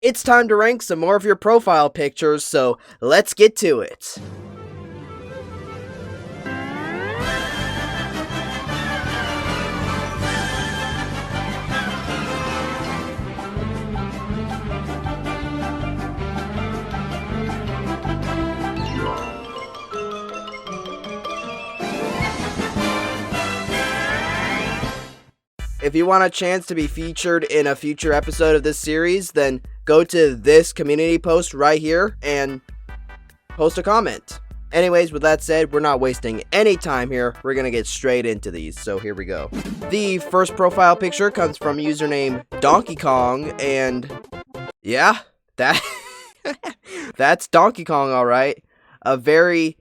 It's time to rank some more of your profile pictures, so let's get to it. If you want a chance to be featured in a future episode of this series, then go to this community post right here and post a comment. Anyways, with that said, we're not wasting any time here. We're going to get straight into these, so here we go. The first profile picture comes from username Donkey Kong, and yeah, that's Donkey Kong, alright. A very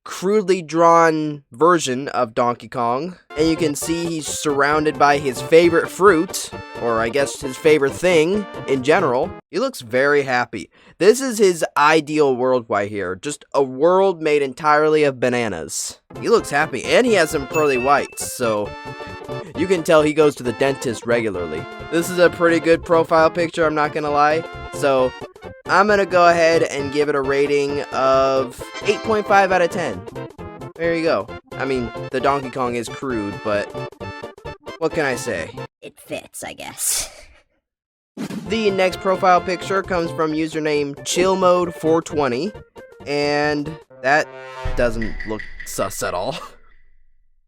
crudely drawn version of Donkey Kong, and you can see he's surrounded by his favorite fruit, or I guess his favorite thing in general. He looks very happy. This is his ideal world right here, just a world made entirely of bananas. He looks happy, and he has some pearly whites, so you can tell he goes to the dentist regularly. This is a pretty good profile picture, I'm not gonna lie, so I'm gonna go ahead and give it a rating of 8.5 out of 10. There you go. I mean, the Donkey Kong is crude, but what can I say? It fits, I guess. The next profile picture comes from username ChillMode420, and that doesn't look sus at all.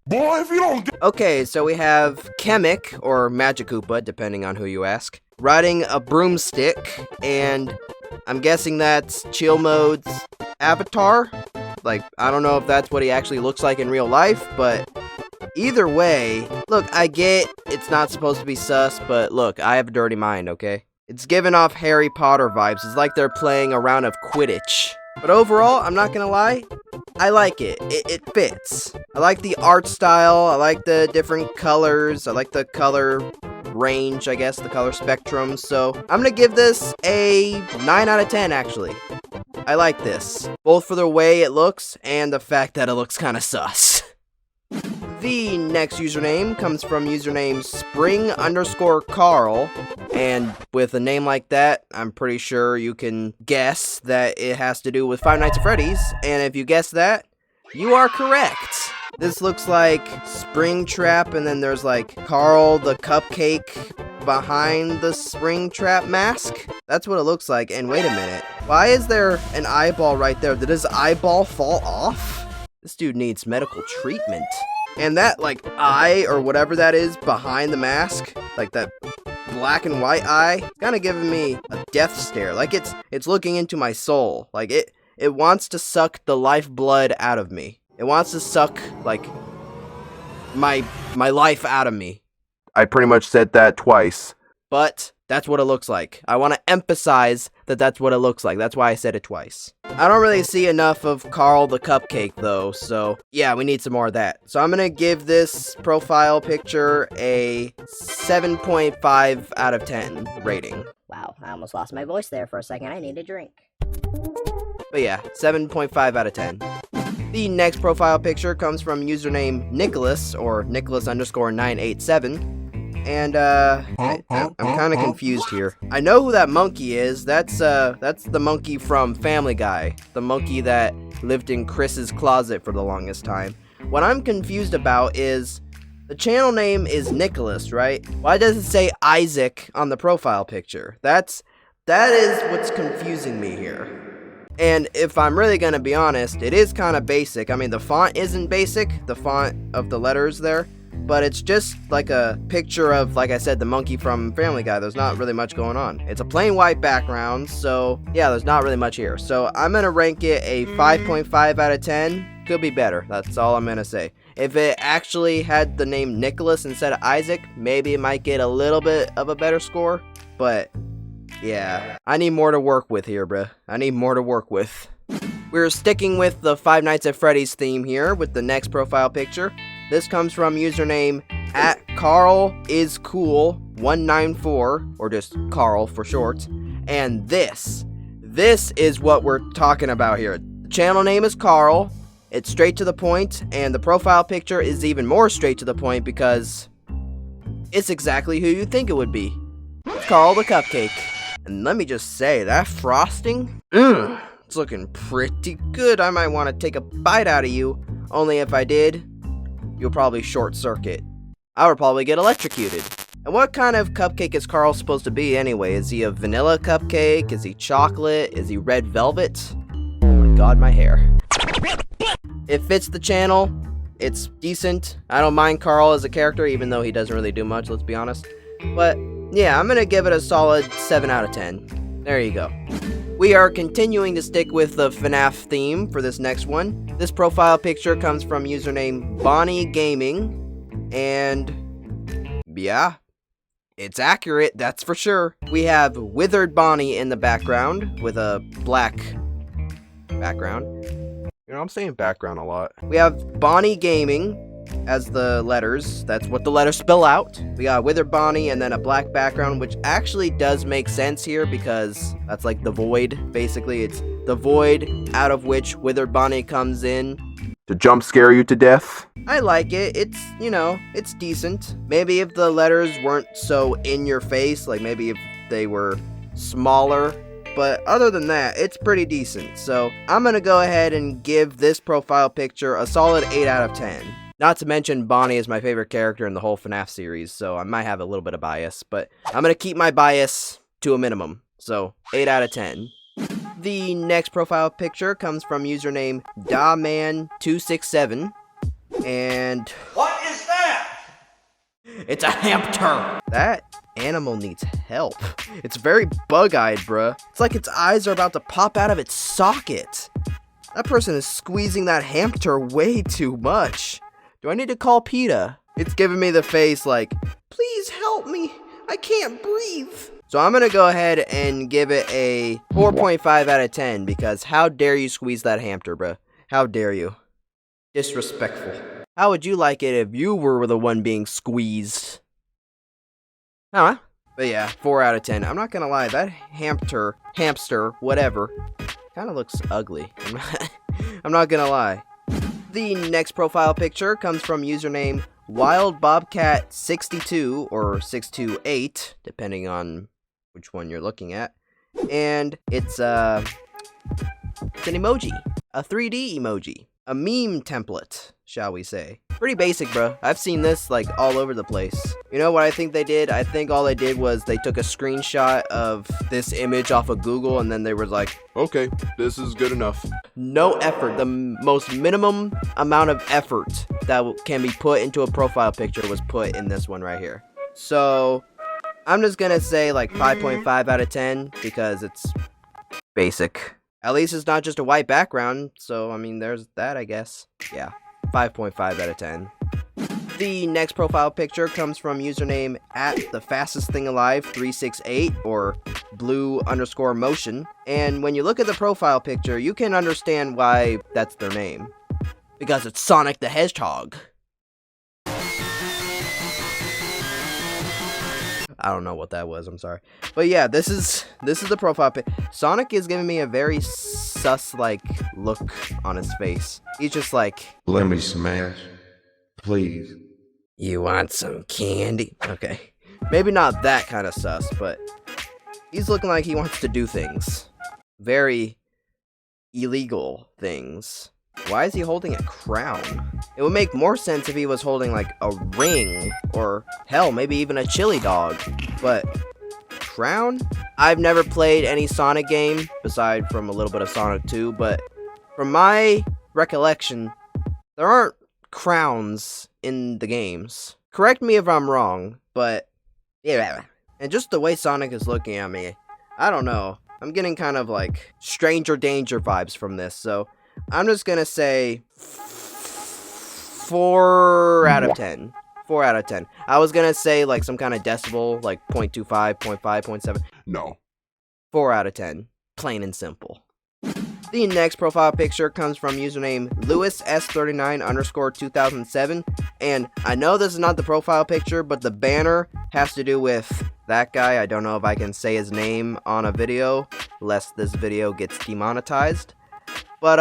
Boy, if you don't get— Okay, so we have Chemic, or Magikoopa, depending on who you ask, riding a broomstick, and I'm guessing that's Chill Mode's avatar. Like, I don't know if that's what he actually looks like in real life, but either way, look, I get it's not supposed to be sus, but look, I have a dirty mind, okay? It's giving off Harry Potter vibes. It's like they're playing a round of Quidditch. But overall, I'm not gonna lie, I like it. It fits. I like the art style, I like the different colors, I like the color range, I guess, the color spectrum, so I'm gonna give this a 9 out of 10, actually. I like this, both for the way it looks and the fact that it looks kinda sus. The next username comes from username Spring_Carl, and with a name like that, I'm pretty sure you can guess that it has to do with Five Nights at Freddy's, and if you guess that, you are correct. This looks like Springtrap, and then there's like Carl the Cupcake behind the Springtrap mask. That's what it looks like, and wait a minute. Why is there an eyeball right there? Did his eyeball fall off? This dude needs medical treatment. And that, like, eye, or whatever that is, behind the mask, like that black and white eye, kind of giving me a death stare. Like, it's looking into my soul. Like, it wants to suck the lifeblood out of me. It wants to suck, like, my life out of me. I pretty much said that twice. But that's what it looks like. I want to emphasize that that's what it looks like. That's why I said it twice. I don't really see enough of Carl the Cupcake, though, so yeah, we need some more of that. So I'm going to give this profile picture a 7.5 out of 10 rating. Wow, I almost lost my voice there for a second. I need a drink. But yeah, 7.5 out of 10. The next profile picture comes from username Nicholas, or Nicholas_987. And, I'm kind of confused here. I know who that monkey is. That's the monkey from Family Guy. The monkey that lived in Chris's closet for the longest time. What I'm confused about is, the channel name is Nicholas, right? Why does it say Isaac on the profile picture? That is what's confusing me here. And if I'm really gonna be honest, it is kind of basic. I mean, the font isn't basic, the font of the letters there, but it's just like a picture of, like I said, the monkey from Family Guy. There's not really much going on. It's a plain white background, so yeah, there's not really much here. So I'm gonna rank it a 5.5 out of 10. Could be better, that's all I'm gonna say. If it actually had the name Nicholas instead of Isaac, maybe it might get a little bit of a better score, but yeah, I need more to work with here, bruh. I need more to work with. We're sticking with the Five Nights at Freddy's theme here with the next profile picture. This comes from username @CarlIsCool194, or just Carl for short. And this is what we're talking about here. The channel name is Carl, it's straight to the point, and the profile picture is even more straight to the point because it's exactly who you think it would be. It's Carl the Cupcake. And let me just say, that frosting, it's looking pretty good. I might want to take a bite out of you. Only if I did, you'll probably short circuit. I would probably get electrocuted. And what kind of cupcake is Carl supposed to be anyway? Is he a vanilla cupcake? Is he chocolate? Is he red velvet? Oh my god, my hair. It fits the channel. It's decent. I don't mind Carl as a character, even though he doesn't really do much, let's be honest. But yeah, I'm gonna give it a solid 7 out of 10. There you go. We are continuing to stick with the FNAF theme for this next one. This profile picture comes from username Bonnie Gaming, and yeah, it's accurate, that's for sure. We have Withered Bonnie in the background with a black background. You know, I'm saying background a lot. We have Bonnie Gaming as the letters. That's what the letters spell out. We got Withered Bonnie and then a black background, which actually does make sense here because that's like the void. Basically, it's the void out of which Withered Bonnie comes in. To jump scare you to death? I like it. It's, you know, it's decent. Maybe if the letters weren't so in your face, like maybe if they were smaller. But other than that, it's pretty decent. So I'm going to go ahead and give this profile picture a solid 8 out of 10. Not to mention Bonnie is my favorite character in the whole FNAF series, so I might have a little bit of bias. But I'm going to keep my bias to a minimum. So 8 out of 10. The next profile picture comes from username DMan267. And What is that? it's a hamster! That animal needs help. It's very bug-eyed, bruh. It's like its eyes are about to pop out of its socket. That person is squeezing that hamster way too much. Do I need to call PETA? It's giving me the face like, please help me. I can't breathe. So I'm gonna go ahead and give it a 4.5 out of 10 because how dare you squeeze that hamster, bruh? How dare you? Disrespectful. How would you like it if you were the one being squeezed? Huh? But yeah, 4 out of 10. I'm not gonna lie, that hamster, whatever, kind of looks ugly. I'm not gonna lie. The next profile picture comes from username WildBobcat62 or 628, depending on which one you're looking at. And it's an emoji, a 3D emoji, a meme template, shall we say. Pretty basic, bro. I've seen this like all over the place. You know what I think they did? I think all they did was they took a screenshot of this image off of Google and then they were like, Okay, this is good enough. no effort. The most minimum amount of effort that can be put into a profile picture was put in this one right here. So I'm just gonna say like 5.5 out of 10 because it's basic. At least it's not just a white background, so I mean there's that, I guess. Yeah, 5.5 out of 10. The next profile picture comes from username @thefastestthingalived368 or blue_motion. And when you look at the profile picture, you can understand why that's their name. Because it's Sonic the Hedgehog. I don't know what that was, I'm sorry. But yeah, this is the profile pic. Sonic is giving me a very sus-like look on his face. He's just like, Let me smash, please. you want some candy? Okay. Maybe not that kind of sus, but he's looking like he wants to do things. Very illegal things. Why is he holding a crown? It would make more sense if he was holding like a ring or hell, maybe even a chili dog. But crown? I've never played any Sonic game aside from a little bit of Sonic 2, but from my recollection, there aren't crowns in the games. Correct me if I'm wrong, but yeah. And just the way Sonic is looking at me, I don't know. I'm getting kind of like Stranger Danger vibes from this, so I'm just gonna say 4 out of 10. 4 out of 10. I was gonna say like some kind of decibel, like 0.25, 0.5, 0.7. No. 4 out of 10. Plain and simple. The next profile picture comes from username LewisS39_2007. And I know this is not the profile picture, but the banner has to do with that guy. I don't know if I can say his name on a video, lest this video gets demonetized. But,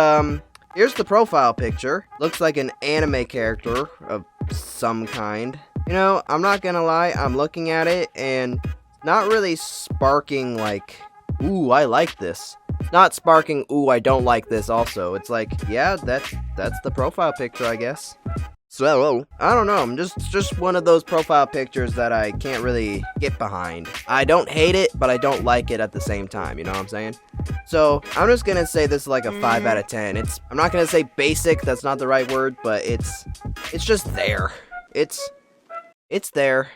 here's the profile picture. Looks like an anime character of some kind. You know, I'm not gonna lie, I'm looking at it, and not really sparking like, ooh, I like this. Not sparking, ooh, I don't like this also. It's like, yeah, that's the profile picture, I guess. So, I don't know, I'm just one of those profile pictures that I can't really get behind. I don't hate it, but I don't like it at the same time, you know what I'm saying? So, I'm just gonna say this is like a 5 out of 10. I'm not gonna say basic, that's not the right word, but it's just there. It's there.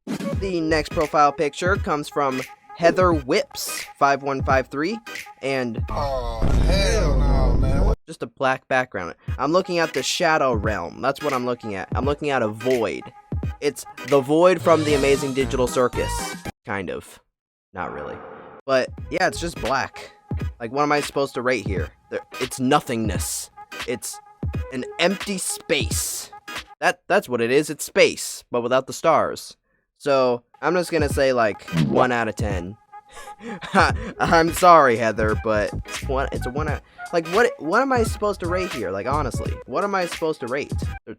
The next profile picture comes from HeatherWhips 5153, and Oh, hell no, man. just a black background. I'm looking at the Shadow Realm. That's what I'm looking at. I'm looking at a void. It's the void from the Amazing Digital Circus. Kind of. Not really. But, yeah, it's just black. Like, what am I supposed to rate here? It's nothingness. It's an empty space. That's what it is. It's space, but without the stars. So, I'm just gonna say, like, 1 out of 10. I'm sorry, Heather, but it's a 1 out. Like, what am I supposed to rate here? Like, honestly, what am I supposed to rate?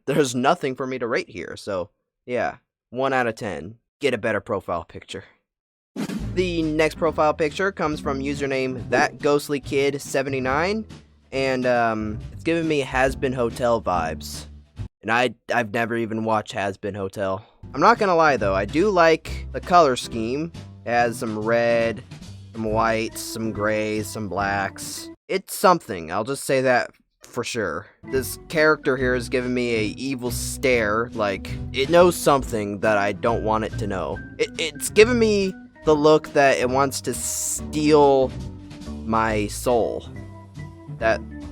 There's nothing for me to rate here, so, yeah, 1 out of 10. Get a better profile picture. The next profile picture comes from username ThatGhostlyKid79, and, it's giving me Has Been Hotel vibes. And I've never even watched Has Been Hotel. I'm not gonna lie though, I do like the color scheme. It has some red, some whites, some grays, some blacks. It's something, I'll just say that for sure. This character here is giving me a evil stare, like it knows something that I don't want it to know. It's giving me the look that it wants to steal my soul.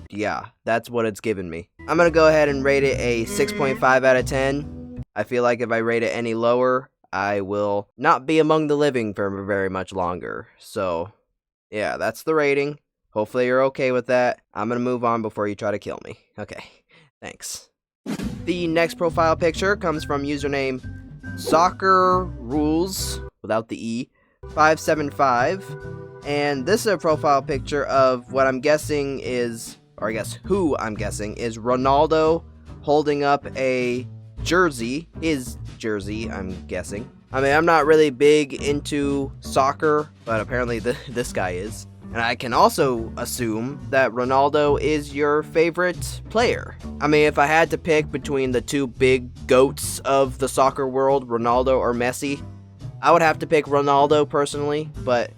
Yeah, that's what it's given me. I'm gonna go ahead and rate it a 6.5 out of 10. I feel like if I rate it any lower, I will not be among the living for very much longer. So, yeah, that's the rating. Hopefully you're okay with that. I'm gonna move on before you try to kill me. Okay, thanks. The next profile picture comes from username Soccer Rules, without the E, 575. And this is a profile picture of what I'm guessing is, or I guess who I'm guessing is Ronaldo holding up a jersey, his jersey, I'm guessing. I mean, I'm not really big into soccer, but apparently this guy is. And I can also assume that Ronaldo is your favorite player. I mean, if I had to pick between the two big goats of the soccer world, Ronaldo or Messi, I would have to pick Ronaldo personally, but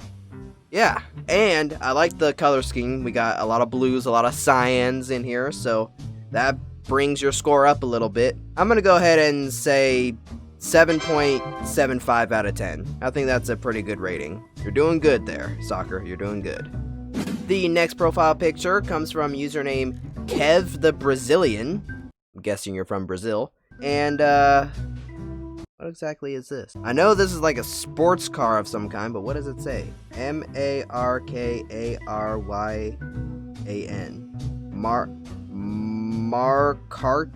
yeah, and I like the color scheme. We got a lot of blues, a lot of cyans in here, so that brings your score up a little bit. I'm gonna go ahead and say 7.75 out of 10. I think that's a pretty good rating. You're doing good there, soccer. You're doing good. The next profile picture comes from username Kev the Brazilian. I'm guessing you're from Brazil. And, what exactly is this? I know this is like a sports car of some kind, but what does it say? Markaryan. Markart?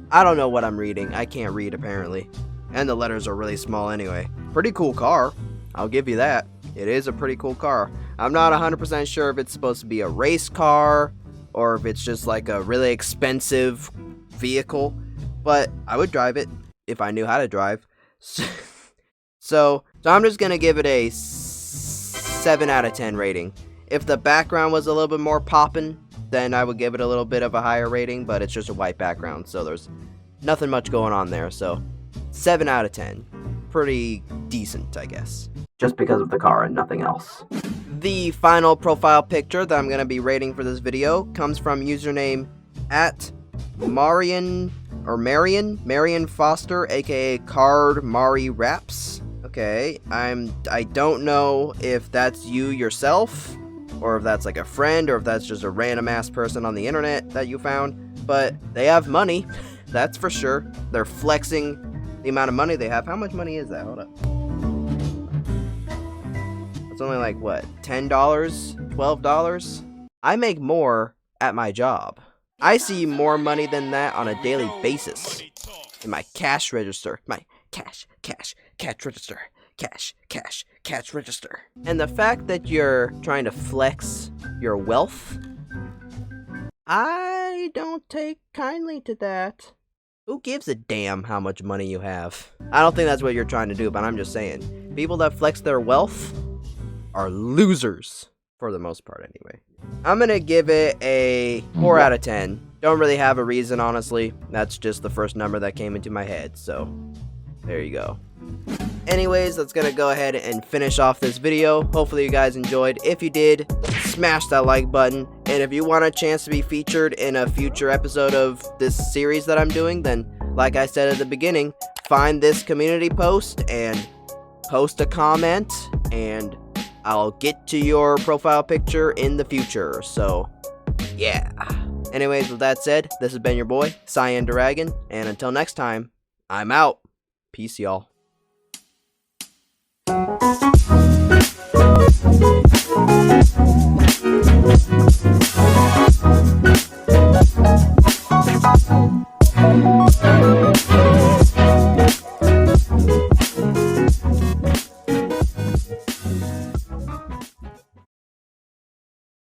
I don't know what I'm reading. I can't read apparently. And the letters are really small anyway. Pretty cool car. I'll give you that. It is a pretty cool car. I'm not 100% sure if it's supposed to be a race car or if it's just like a really expensive vehicle, but I would drive it if I knew how to drive. So I'm just gonna give it a 7 out of 10 rating. If the background was a little bit more poppin', then I would give it a little bit of a higher rating, but it's just a white background, so there's nothing much going on there. So 7 out of 10. Pretty decent, I guess. Just because of the car and nothing else. The final profile picture that I'm gonna be rating for this video comes from username @Marion Foster, aka Card Mari Raps. Okay, I don't know if that's you yourself, or if that's like a friend, or if that's just a random ass person on the internet that you found, but they have money, that's for sure. They're flexing the amount of money they have. How much money is that? Hold up. It's only like, what, $10? $12? I make more at my job. I see more money than that on a daily basis. In my cash register. My cash register. Cash register. And the fact that you're trying to flex your wealth, I don't take kindly to that. Who gives a damn how much money you have? I don't think that's what you're trying to do, but I'm just saying. People that flex their wealth are losers, for the most part anyway. I'm gonna give it a 4 out of 10. Don't really have a reason, honestly. That's just the first number that came into my head, so there you go. Anyways, that's gonna go ahead and finish off this video. Hopefully you guys enjoyed. If you did, smash that like button. And if you want a chance to be featured in a future episode of this series that I'm doing, then like I said at the beginning, find this community post and post a comment, and I'll get to your profile picture in the future. So yeah. Anyways, with that said, this has been your boy, CyanDoragon, and until next time, I'm out. Peace, y'all.